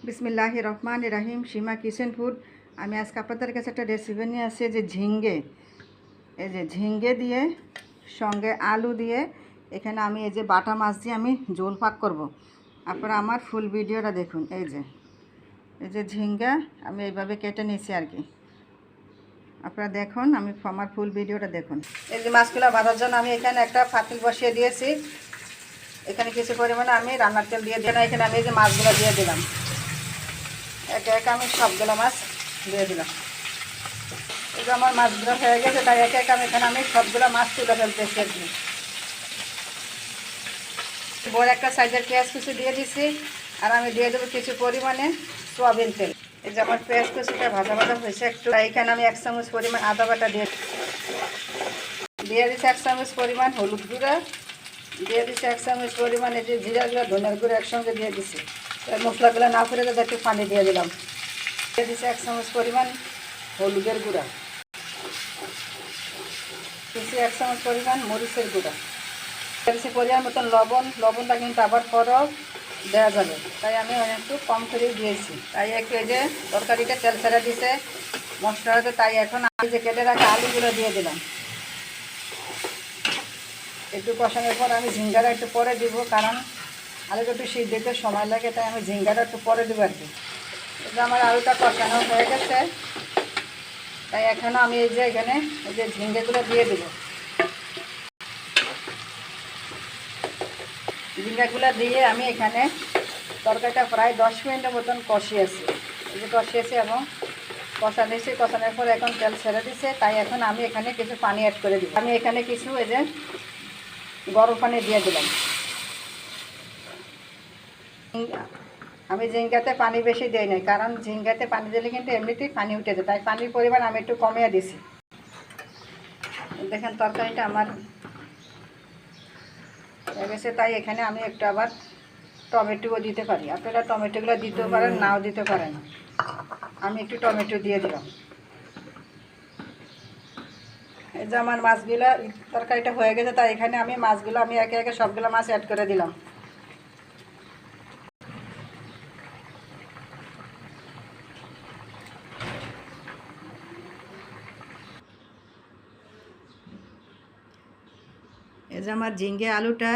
বিসমিল্লাহির রহমানির রহিম। সীমা kitchen food. আমি আজকে আপনাদের কাছে একটা রেসিপি নিয়ে আসছি যে ঝিঙ্গে, এই যে ঝিঙ্গে দিয়ে সঙ্গে আলু দিয়ে এখানে আমি এই যে বাটা মাছ দিয়ে আমি ঝোল পাক করব। আপনারা আমার ফুল ভিডিওটা দেখুন। এই যে ঝিঙ্গা আমি এইভাবে কেটে নিয়েছি আর কি, আপনারা দেখুন, আমি আমার ফুল ভিডিওটা দেখুন। এই যে মাছগুলো ভাজার জন্য আমি এখানে একটা পাতিল বসিয়ে দিয়েছি। এখানে কিছু পরিমাণে আমি রান্নার তেল দিয়ে দিলাম। এখানে আমি এই যে মাছগুলো দিয়ে দিলাম, একে একে আমি সবগুলো মাছ দিয়ে দিলাম। এই যে আমার মাছগুলো হয়ে গেছে, তাই একে একে আমি সবগুলো মাছ তুলে ফেলতেছি আর কি। বড় একটা সাইজের পেঁয়াজ কুচি দিয়ে দিছি, আর আমি দিয়ে দেবো কিছু পরিমাণে সয়াবিন তেল। এই যে আমার পেঁয়াজ কুচিটা ভাজা ভাজা হয়েছে একটু, তাই এখানে আমি 1 চামচ পরিমাণ আদা বাটা দিয়ে দিচ্ছি 1 চামচ পরিমাণ হলুদ গুঁড়া, দিয়ে দিচ্ছি 1 চামচ পরিমাণ এই যে জিরা গুঁড়া ধনিয়ার গুঁড়া একসঙ্গে দিয়ে দিচ্ছি। মশলাগুলো না করে তাদের একটু পানি দিয়ে দিলাম। দিয়ে দিচ্ছি 1 চামচ পরিমাণ হলুদের গুঁড়া, দিচ্ছি 1 চামচ পরিমাণ মরিচের গুঁড়া, দিচ্ছি পরিমাণ মতন লবণটা কিন্তু আবার পরও দেওয়া যাবে, তাই আমি একটু কম করেই দিয়েছি। তাই একটু এই যে তরকারিটা তেল ছেড়ে দিছে মশলাটা, তাই এখন আমি যে কেটে রাখা আলুগুলো দিয়ে দিলাম। একটু কষানোর পর আমি ঝিঙ্গাটা একটু পরে দিব, কারণ আলুটা একটু সিদ্ধ দিতে সময় লাগে, তাই আমি ঝিঙ্গাটা একটু পরে দেবো আর কি। এটা আমার আলুটা কষানো হয়ে গেছে, তাই এখনও আমি এই যে এখানে এই যে ঝিঙ্গাগুলো দিয়ে দেবো। ঝিঙ্গাগুলো দিয়ে আমি এখানে তরকারিটা প্রায় 10 মিনিটের মতন কষিয়েছি। এই যে কষিয়েছি এবং কষানোর পর এখন তেল ছেড়ে দিচ্ছে, তাই এখন আমি এখানে কিছু পানি অ্যাড করে দিব। আমি এখানে কিছু এই যে গরম পানি দিয়ে দিলাম। আমি ঝিঙ্গাতে পানি বেশি দিই নাই, কারণ ঝিঙ্গাতে পানি দিলে কিন্তু এমনিতেই পানি উঠে যায়, তাই পানির পরিমাণ আমি একটু কমিয়ে দিছি। দেখেন তরকারিটা আমার হয়ে গেছে, তাই এখানে আমি একটু আবার টমেটোও দিতে পারি। আপনারা টমেটোগুলো দিতেও পারেন, নাও দিতে পারেন। আমি একটু টমেটো দিয়ে দিলাম। এই যে আমার মাছগুলো তরকারিটা হয়ে গেছে, তাই এখানে আমি মাছগুলো আমি একে একে সবগুলো মাছ অ্যাড করে দিলাম। এই যে আমার ঝিঙ্গে আলুটা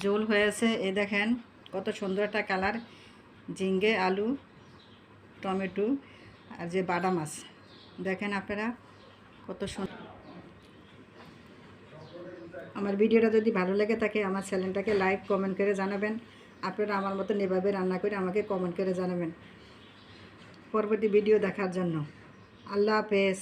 ঝোল হয়েছে, এই দেখেন কত সুন্দর একটা কালার। ঝিঙ্গে আলু টমেটো আর যে বাটা মাছ, দেখেন আপনারা কত সুন্দর। আমার ভিডিওটা যদি ভালো লাগে থাকে আমার চ্যানেলটাকে লাইক কমেন্ট করে জানাবেন। আপনারা আমার মতন এভাবে রান্না করে আমাকে কমেন্ট করে জানাবেন। পরবর্তী ভিডিও দেখার জন্য আল্লাহ হাফেজ।